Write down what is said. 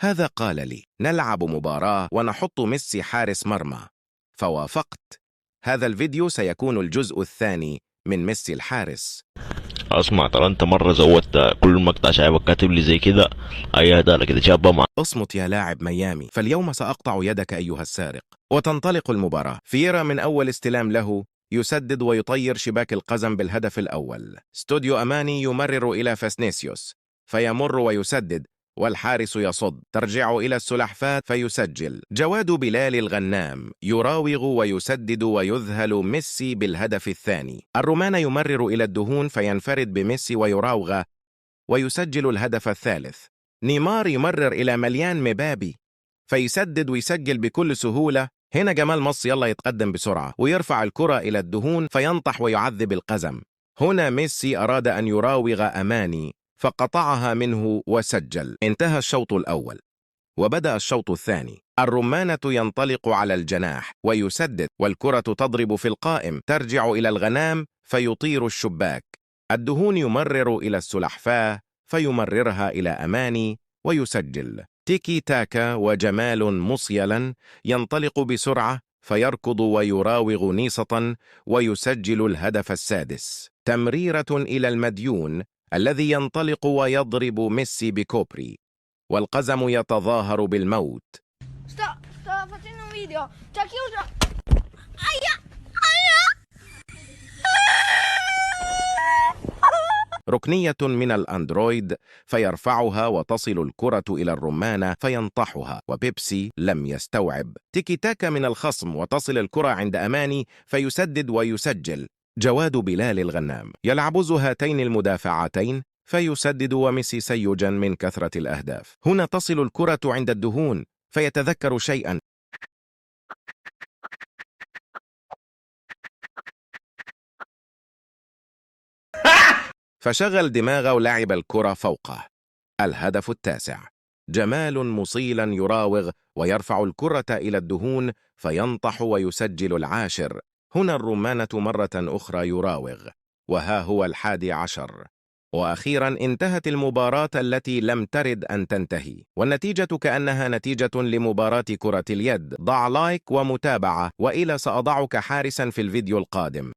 هذا قال لي: نلعب مباراة ونحط ميسي حارس مرمى، فوافقت. هذا الفيديو سيكون الجزء الثاني من ميسي الحارس. اسمع، ترى انت مره زودت كل مقطع شايفك كاتب لي زي كده. اي هذا كده شابه مع. اصمت يا لاعب ميامي، فاليوم سأقطع يدك أيها السارق. وتنطلق المباراة. فييرا من أول استلام له يسدد ويطير شباك القزم بالهدف الأول. استوديو أماني يمرر إلى فاسنيسيوس فيمر ويسدد، والحارس يصد. ترجع إلى السلحفاة فيسجل. جواد بلال الغنام يراوغ ويسدد ويذهل ميسي بالهدف الثاني. الرومان يمرر إلى الدهون فينفرد بميسي ويراوغ ويسجل الهدف الثالث. نيمار يمرر إلى مليان مبابي فيسدد ويسجل بكل سهولة. هنا جمال مص يلا يتقدم بسرعة ويرفع الكرة إلى الدهون فينطح ويعذب القزم. هنا ميسي أراد أن يراوغ أماني فقطعها منه وسجل. انتهى الشوط الأول وبدأ الشوط الثاني. الرمانة ينطلق على الجناح ويسدد، والكرة تضرب في القائم، ترجع إلى الغنام فيطير الشباك. الدهون يمرر إلى السلحفاة فيمررها إلى أماني ويسجل. تيكي تاكا وجمال مصيلا ينطلق بسرعة فيركض ويراوغ نيصة ويسجل الهدف السادس. تمريرة إلى المديون الذي ينطلق ويضرب ميسي بكوبري، والقزم يتظاهر بالموت. Sto facendo un video, ci ha chiuso. ركنية من الأندرويد فيرفعها وتصل الكرة إلى الرمانة فينطحها، وبيبسي لم يستوعب. تيكي تاكا من الخصم وتصل الكرة عند أماني فيسدد ويسجل. جواد بلال الغنام يلعبز هاتين المدافعتين فيسدد، وميسي سيجن من كثرة الأهداف. هنا تصل الكرة عند الدهون فيتذكر شيئا فشغل دماغه ولعب الكرة فوقه. الهدف التاسع. جمال مصيلا يراوغ ويرفع الكرة إلى الدهون فينطح ويسجل العاشر. هنا الرمانة مرة أخرى يراوغ، وها هو 11. وأخيرا انتهت المباراة التي لم ترد أن تنتهي، والنتيجة كأنها نتيجة لمباراة كرة اليد. ضع لايك ومتابعة، وإلى سأضعك حارسا في الفيديو القادم.